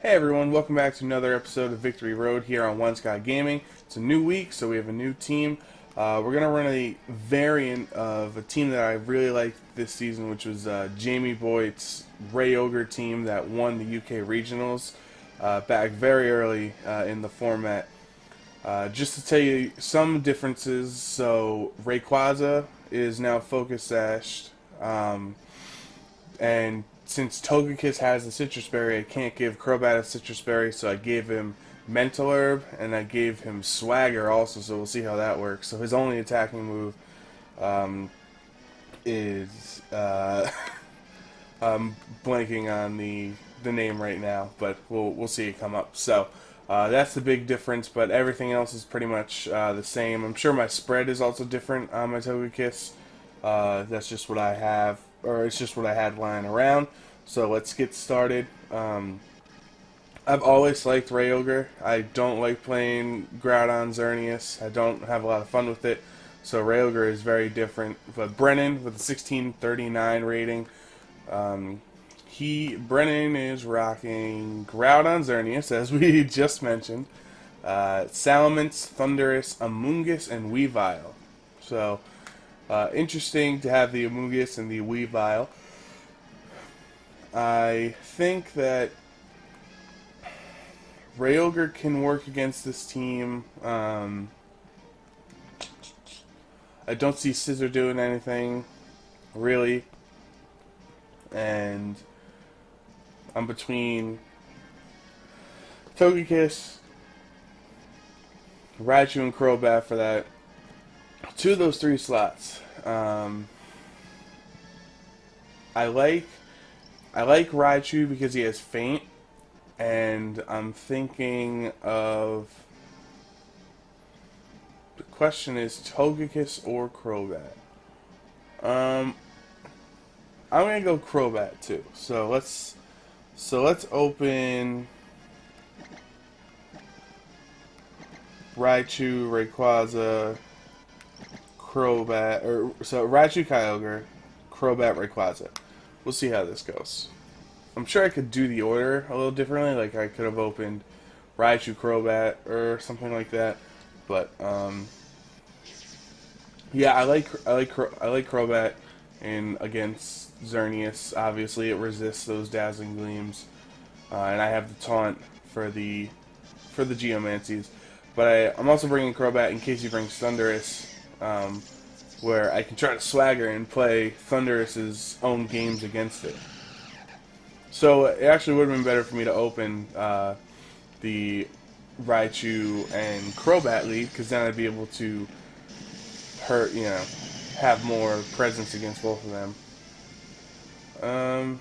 Hey everyone, welcome back to another episode of Victory Road here on One Sky Gaming. It's a new week, so we have a new team. We're going to run a variant of a team that I really liked this season, which was Jamie Boyt's RayOgre team that won the UK Regionals back very early in the format. Just to tell you some differences, so Rayquaza is now Focus Sashed, and since Togekiss has the Citrus Berry, I can't give Crobat a Citrus Berry, so I gave him Mental Herb, and I gave him Swagger also, so we'll see how that works. So his only attacking move is... I'm blanking on the name right now, but we'll see it come up. So that's the big difference, but everything else is pretty much the same. I'm sure my spread is also different on my Togekiss. That's just what I have, or it's just what I had lying around. So let's get started. I've always liked RayOgre. I don't like playing Groudon Xerneas. I don't have a lot of fun with it. So RayOgre is very different. But Brennan with a 1639 rating. Brennan is rocking Groudon Xerneas, as we just mentioned. Salamence, Thundurus, Amoonguss, and Weavile. So interesting to have the Amoonguss and the Weavile. I think that RayOgre can work against this team. I don't see Scizor doing anything, really. And I'm between Togekiss, Raichu, and Crobat for that. Two of those three slots. I like Raichu because he has Faint, and I'm thinking of... The question is Togekiss or Crobat. I'm gonna go Crobat too. So let's open Raichu, Rayquaza, Crobat, so Raichu, Kyogre, Crobat, Rayquaza. We'll see how this goes. I'm sure I could do the order a little differently, like I could have opened Raichu, Crobat, or something like that. But yeah, I like Crobat against Xerneas. Obviously, it resists those Dazzling Gleams, and I have the taunt for the Geomancies. But I'm also bringing Crobat in case he brings Thundurus, where I can try to swagger and play Thundurus' own games against it. So it actually would have been better for me to open the Raichu and Crobat lead, because then I'd be able to have more presence against both of them.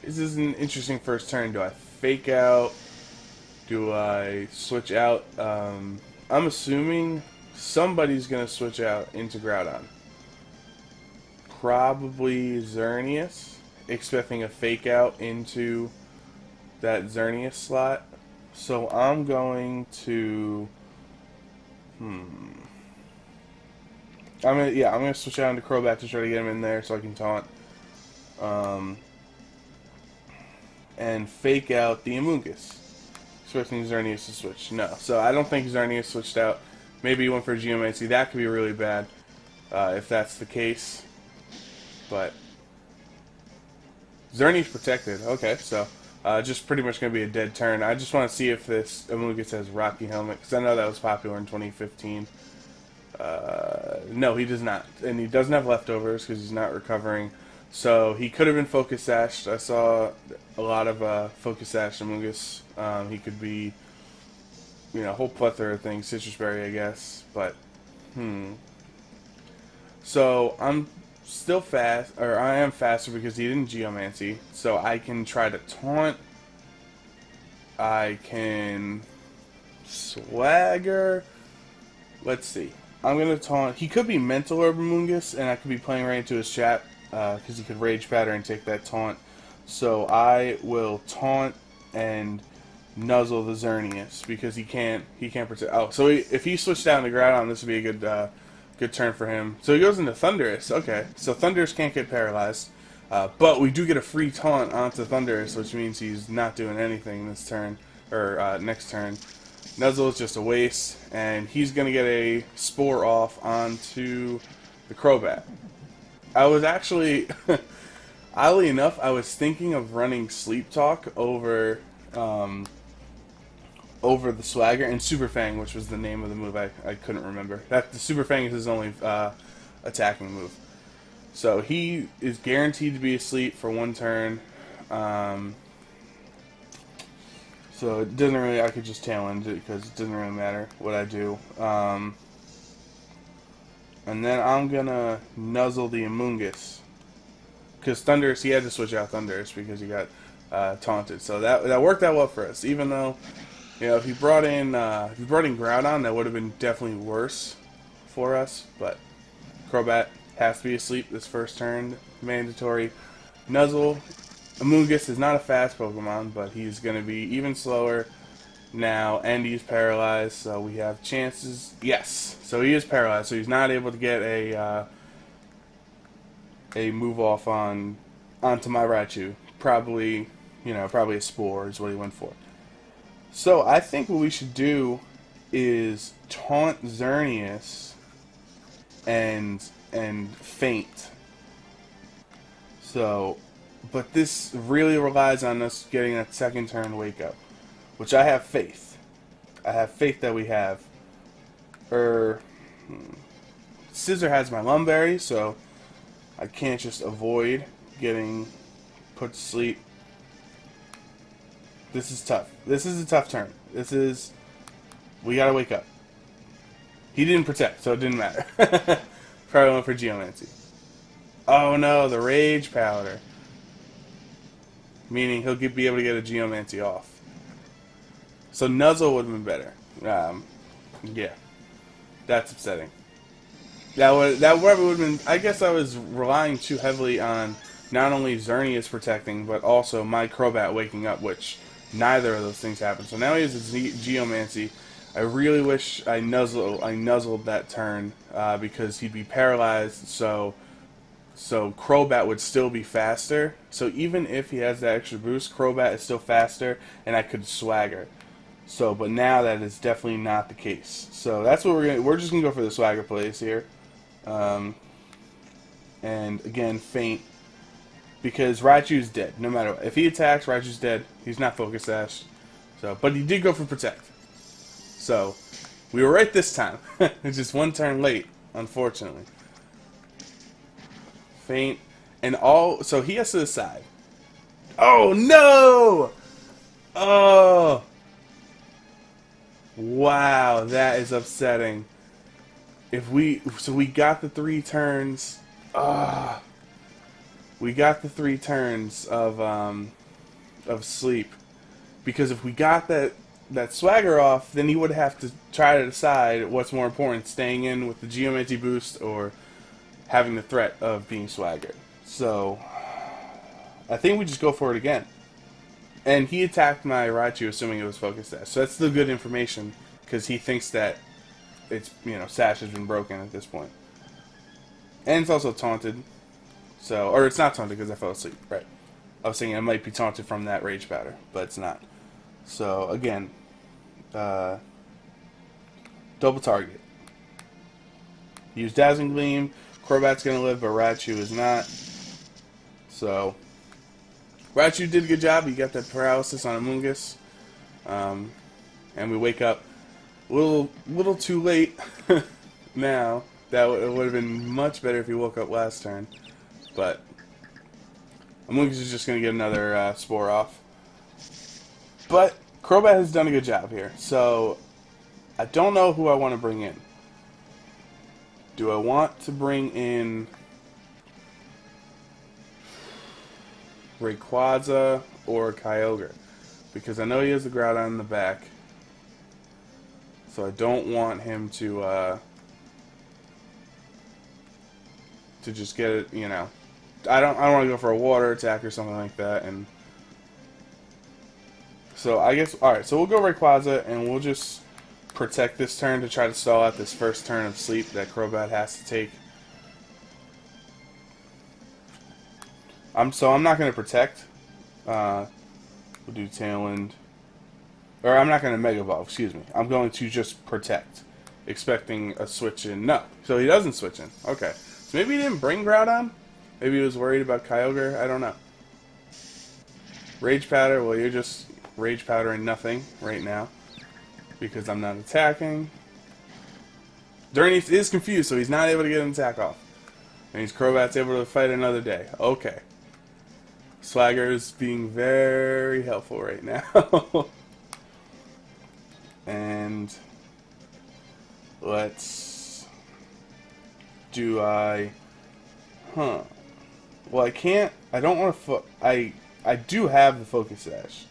This is an interesting first turn. Do I fake out? Do I switch out? I'm assuming somebody's going to switch out into Groudon. Probably Xerneas, expecting a fake out into that Xerneas slot. So I'm going to... I'm gonna switch out into Crobat to try to get him in there so I can taunt. And fake out the Amoonguss. Expecting Xerneas to switch. No. So I don't think Xerneas switched out. Maybe he went for Geomancy. That could be really bad if that's the case. But Xerneas protected. Okay, so just pretty much going to be a dead turn. I just want to see if this Amoonguss has Rocky Helmet, because I know that was popular in 2015. No, he does not. And he doesn't have leftovers because he's not recovering. So he could have been Focus Sashed. I saw a lot of Focus Sashed Amoonguss. He could be, a whole plethora of things. Citrus Berry, I guess. But, So I'm still fast, or I am faster because he didn't Geomancy. So I can try to taunt. I can swagger. Let's see. I'm going to taunt. He could be Mental Herb Amoonguss, and I could be playing right into his chat, because he could Rage Pattern and take that taunt. So I will taunt and nuzzle the Xerneas, because he can't protect. Oh, so if he switched down to Groudon, this would be a good turn for him. So he goes into Thundurus. Okay, so Thundurus can't get paralyzed. But we do get a free taunt onto Thundurus, which means he's not doing anything this turn, or next turn. Nuzzle is just a waste, and he's going to get a Spore off onto the Crobat. I was actually, oddly enough, I was thinking of running Sleep Talk over over the Swagger, and Super Fang, which was the name of the move I couldn't remember. The Super Fang is his only attacking move. So he is guaranteed to be asleep for one turn. So it doesn't really, I could just tail end it because it doesn't really matter what I do. And then I'm gonna Nuzzle the Amoonguss. Because Thundurus, he had to switch out Thundurus because he got taunted. So that worked out well for us. Even though, you know, if he brought in Groudon, that would have been definitely worse for us. But Crobat has to be asleep this first turn, mandatory. Nuzzle. Amoonguss is not a fast Pokemon, but he's going to be even slower now, and he's paralyzed, so we have chances. Yes, so he is paralyzed, so he's not able to get a move off onto my Raichu. Probably, you know, probably a Spore is what he went for. So I think what we should do is taunt Xerneas and faint. So, but this really relies on us getting that second turn wake up, which I have faith. I have faith that we have. Scissor has my Lumberry, so I can't just avoid getting put to sleep. This is tough. This is a tough turn. We gotta wake up. He didn't protect, so it didn't matter. Probably went for Geomancy. Oh no, the Rage Powder. Meaning he'll be able to get a Geomancy off. So Nuzzle would have been better. Yeah. That's upsetting. That probably would have been... I guess I was relying too heavily on not only Xerneas protecting, but also my Crobat waking up, which neither of those things happened. So now he has a Geomancy. I really wish I nuzzled that turn because he'd be paralyzed, so Crobat would still be faster. So even if he has that extra boost, Crobat is still faster, and I could Swagger. So, but now that is definitely not the case. So that's what we're just gonna go for the Swagger plays here, and again faint because Raichu's dead. No matter what, if he attacks, Raichu's dead. He's not Focus Sash. So, but he did go for Protect. So we were right this time. It's just one turn late, unfortunately. Faint, and so he has to decide. Oh no! Oh! Wow, that is upsetting. So we got the 3 turns. We got the 3 turns of sleep, because if we got that Swagger off, then he would have to try to decide what's more important, staying in with the Geomancy boost or having the threat of being Swaggered. So I think we just go for it again. And he attacked my Raichu assuming it was Focus Sash. So that's still good information, because he thinks that it's, you know, Sash has been broken at this point. And it's also taunted. So, or it's not taunted because I fell asleep, right? I was thinking it might be taunted from that Rage Powder, but it's not. So again, double target. Use Dazzling Gleam. Crobat's gonna live, but Raichu is not. So Raichu did a good job. He got that paralysis on Amoonguss, and we wake up a little too late. Now that would have been much better if he woke up last turn, but Amoonguss is just gonna get another Spore off. But Crobat has done a good job here, so I don't know who I want to bring in. Do I want to bring in Rayquaza or Kyogre? Because I know he has the Groudon in the back, so I don't want him to just get it. You know, I don't want to go for a water attack or something like that. And so I guess all right. So we'll go Rayquaza, and we'll just protect this turn to try to stall out this first turn of sleep that Crobat has to take. I'm not going to protect. We'll do Tail End. Or I'm not going to Mega Evolve, excuse me. I'm going to just protect. Expecting a switch in. No. So he doesn't switch in. Okay. So maybe he didn't bring Groudon? Maybe he was worried about Kyogre? I don't know. Rage Powder. Well, you're just Rage Powdering nothing right now. Because I'm not attacking. Xerneas is confused, so he's not able to get an attack off. And he's Crobat's able to fight another day. Okay. Swagger's being very helpful right now. And let's do well, I can't. I don't want to. I do have the Focus Sash,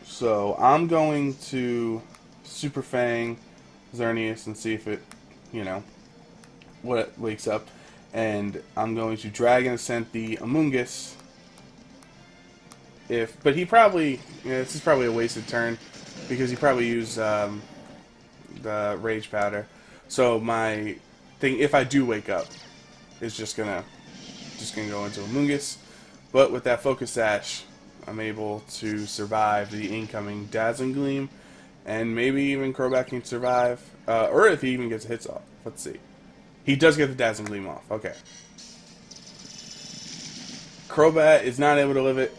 so I'm going to Super Fang Xerneas and see if it, what it wakes up, and I'm going to Dragon Ascent the Amoonguss. But he probably, this is probably a wasted turn because he probably used the Rage Powder. So my thing, if I do wake up, is just gonna go into Amoonguss. But with that Focus Sash, I'm able to survive the incoming Dazzling Gleam, and maybe even Crobat can survive, or if he even gets hits off. Let's see. He does get the Dazzling Gleam off. Okay. Crobat is not able to live it.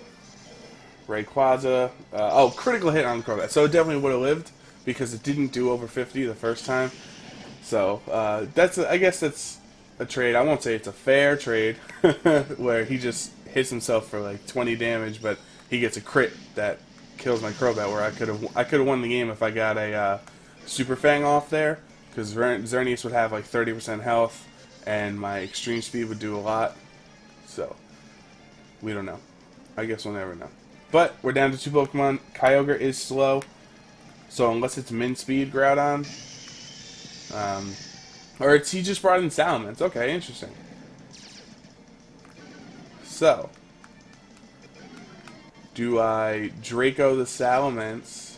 Rayquaza. Critical hit on Crobat. So it definitely would have lived because it didn't do over 50 the first time. So I guess that's a trade. I won't say it's a fair trade where he just hits himself for like 20 damage, but he gets a crit that kills my Crobat. Where I could have won the game if I got a Super Fang off there, because Xerneas would have like 30% health, and my Extreme Speed would do a lot. So we don't know. I guess we'll never know. But we're down to 2 Pokemon. Kyogre is slow, so unless it's Min Speed Groudon, or he just brought in Salamence. Okay, interesting. So, do I Draco the Salamence?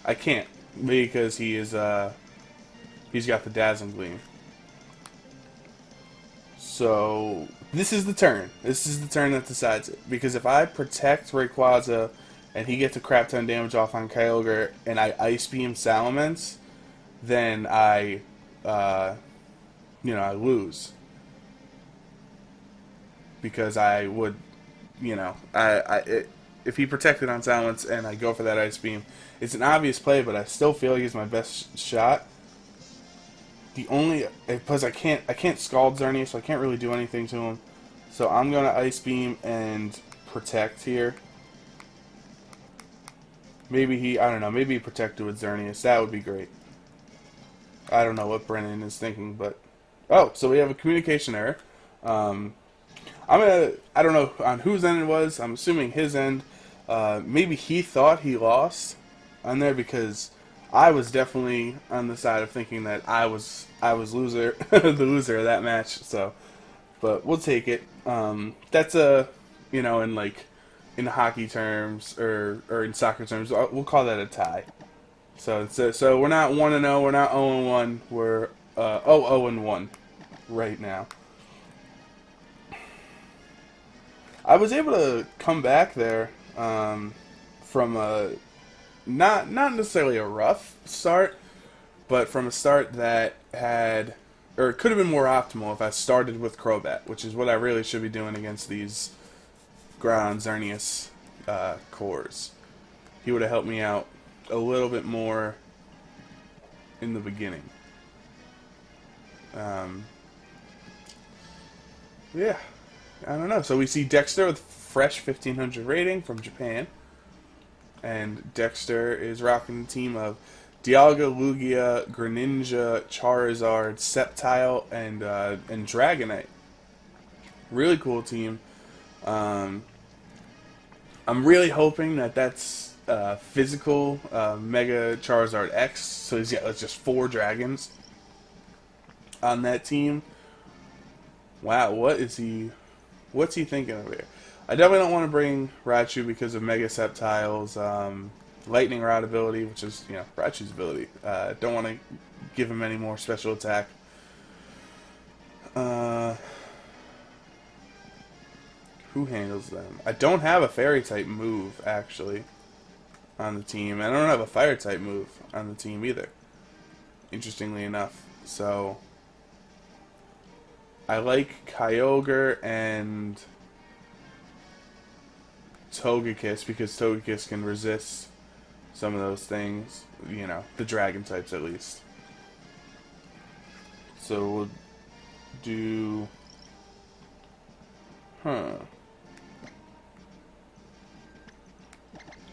I can't, because he is he's got the Dazzling Gleam. So this is the turn. This is the turn that decides it. Because if I protect Rayquaza and he gets a crap ton of damage off on Kyogre and I Ice Beam Salamence, then I lose. Because I would, if he protected on Salamence and I go for that Ice Beam, it's an obvious play, but I still feel like it's my best shot. Because I can't Scald Xerneas, so I can't really do anything to him. So I'm gonna Ice Beam and protect here. Maybe he protected with Xerneas. That would be great. I don't know what Brennan is thinking, but so we have a communication error. I don't know on whose end it was. I'm assuming his end. Maybe he thought he lost on there, because I was definitely on the side of thinking that I was loser, the loser of that match. So, but we'll take it. That's in hockey terms or in soccer terms, we'll call that a tie. So we're not 1-0, we're not 0-1, we're 0-1 right now. I was able to come back there from a not necessarily a rough start, but from a start that had, or it could have been more optimal if I started with Crobat, which is what I really should be doing against these Groudon Xerneas cores. He would have helped me out a little bit more in the beginning. Yeah, I don't know. So we see Dexter with fresh 1500 rating from Japan. And Dexter is rocking the team of Dialga, Lugia, Greninja, Charizard, Sceptile, and Dragonite. Really cool team. I'm really hoping that that's physical Mega Charizard X. So he's got just 4 dragons on that team. Wow, what's he thinking over here? I definitely don't want to bring Raichu because of Mega Sceptile's Lightning Rod ability, which is, Raichu's ability. Don't want to give him any more special attack. Who handles them? I don't have a fairy type move actually on the team. I don't have a fire type move on the team either. Interestingly enough, so I like Kyogre and Togekiss because Togekiss can resist some of those things, you know, the dragon types at least. So we'll do,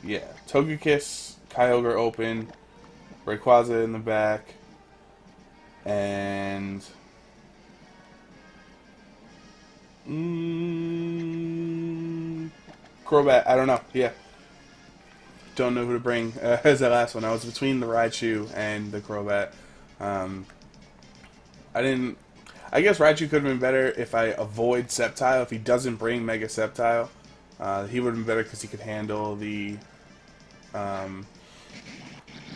yeah, Togekiss, Kyogre open, Rayquaza in the back, and Crobat. I don't know. Yeah, don't know who to bring as that last one. I was between the Raichu and the Crobat. I guess Raichu could have been better if I avoid Sceptile. If he doesn't bring Mega Sceptile, he would have been better because he could handle the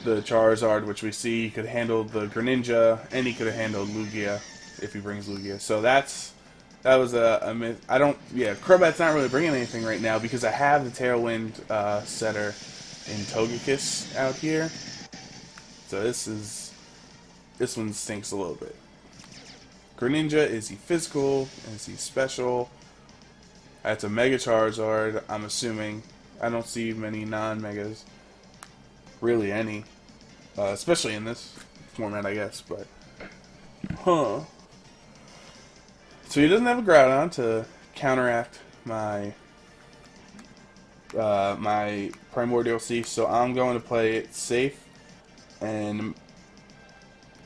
Charizard, which we see. He could handle the Greninja, and he could have handled Lugia if he brings Lugia. So that was a myth. Yeah, Crobat's not really bringing anything right now because I have the Tailwind setter in Togekiss out here. So this one stinks a little bit. Greninja, is he physical? Is he special? That's a Mega Charizard, I'm assuming. I don't see many non-Megas. Really any. Especially in this format, I guess, but... So he doesn't have a Groudon to counteract my my Primordial Sea, so I'm going to play it safe and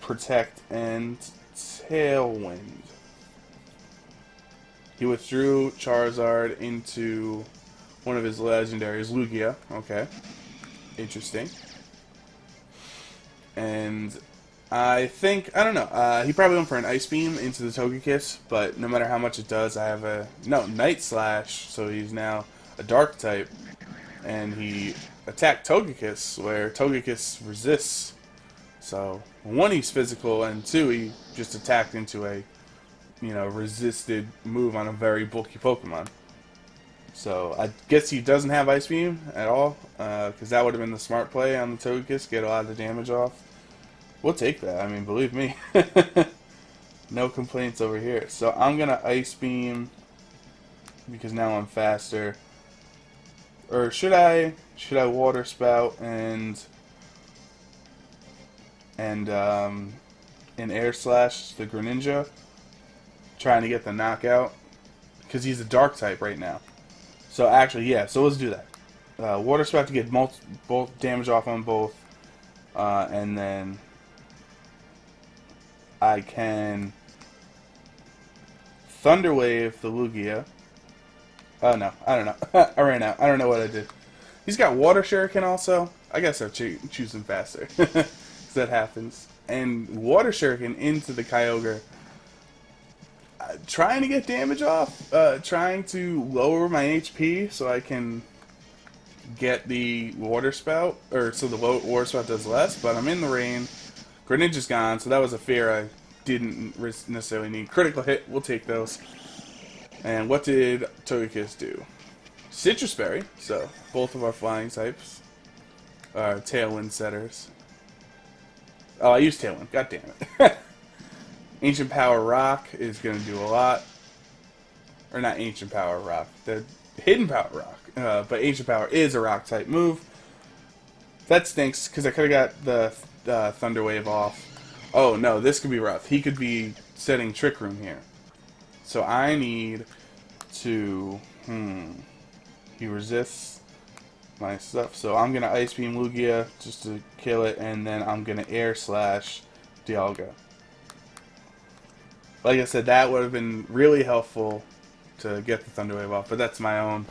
protect and Tailwind. He withdrew Charizard into one of his legendaries, Lugia. Okay. Interesting. And I don't know, he probably went for an Ice Beam into the Togekiss, but no matter how much it does, I have Night Slash, so he's now a Dark type, and he attacked Togekiss, where Togekiss resists. So, one, he's physical, and two, he just attacked into a, resisted move on a very bulky Pokemon. So, I guess he doesn't have Ice Beam at all, because that would have been the smart play on the Togekiss, get a lot of the damage off. We'll take that, I mean, believe me. No complaints over here. So, I'm going to Ice Beam, because now I'm faster. Or should I Water Spout and Air Slash the Greninja, trying to get the knockout, because he's a Dark type right now. So actually, yeah. So let's do that. Water Spout to get both damage off on both, and then I can Thunder Wave the Lugia. Oh no, I don't know. I ran out. I don't know what I did. He's got Water Shuriken also. I guess I'll choose him faster. That happens. And Water Shuriken into the Kyogre. Trying to get damage off. Trying to lower my HP so I can get the Water Spout. Or so the Water Spout does less. But I'm in the rain. Greninja's gone, so that was a fear I didn't necessarily need. Critical hit, we'll take those. And what did Togekiss do? Citrus Berry. So both of our flying types are Tailwind setters. Oh, I used Tailwind. God damn it. Ancient Power Rock is going to do a lot. Or not Ancient Power Rock. The Hidden Power Rock. But Ancient Power is a Rock type move. That stinks because I could have got the Thunder Wave off. Oh no, this could be rough. He could be setting Trick Room here. So I need to... He resists my stuff. So I'm going to Ice Beam Lugia just to kill it, and then I'm going to Air Slash Dialga. Like I said, that would have been really helpful to get the Thunder Wave off, but that's my own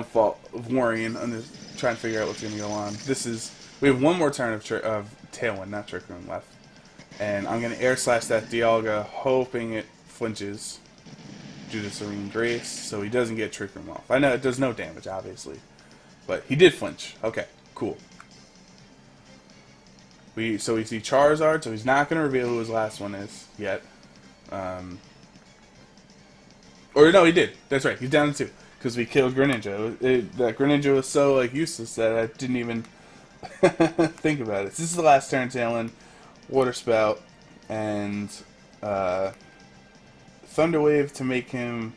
fault of worrying and just trying to figure out what's going to go on. We have one more turn of Tailwind, not Trick Room, left. And I'm going to Air Slash that Dialga, hoping it flinches due to Serene Grace, so he doesn't get Trick Room off. I know it does no damage, obviously. But he did flinch. Okay, cool. So we see Charizard, so he's not going to reveal who his last one is yet. Or no, he did. That's right, he's down to 2. because we killed Greninja. That Greninja was so like useless that I didn't even think about it. This is the last turn, Tailwind, Water Spout, and Thunder Wave to make him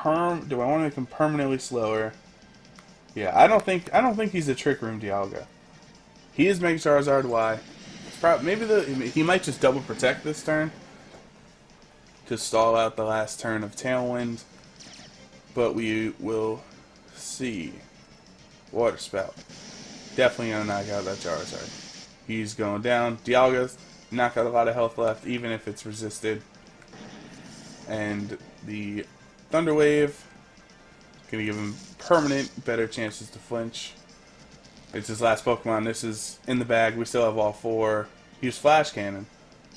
do I want to make him permanently slower? Yeah, I don't think he's a Trick Room Dialga. He is Mega Charizard Y. He might just double protect this turn to stall out the last turn of Tailwind, but we will see. Water Spout. Definitely gonna knock out that Charizard. He's going down. Dialga's not got a lot of health left, even if it's resisted. And the Thunder Wave gonna give him permanent better chances to flinch. It's his last Pokemon. This is in the bag. We still have all 4. Use Flash Cannon.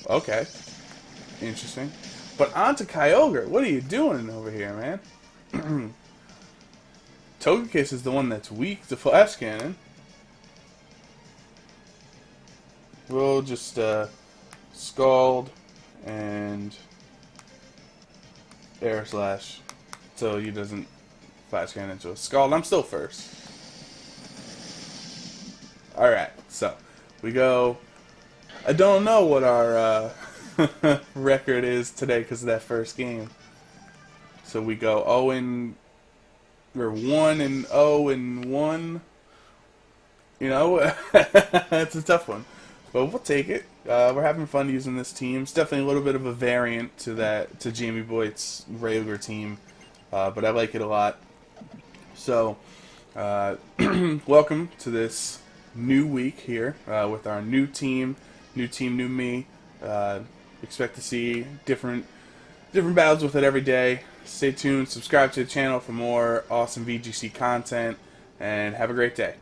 Okay. Interesting. But on to Kyogre. What are you doing over here, man? Togekiss is the one that's weak to Flash Cannon. We'll just Scald and Air Slash so he doesn't Flash Cannon into a Scald. I'm still first. Alright, so we go. I don't know what our record is today because of that first game. So we go 1-0-1. You know, it's a tough one, but we'll take it. We're having fun using this team. It's definitely a little bit of a variant to Jamie Boyt's RayOgre team, but I like it a lot. So, welcome to this new week here with our new team, new me. Expect to see different battles with it every day. Stay tuned, subscribe to the channel for more awesome VGC content, and have a great day.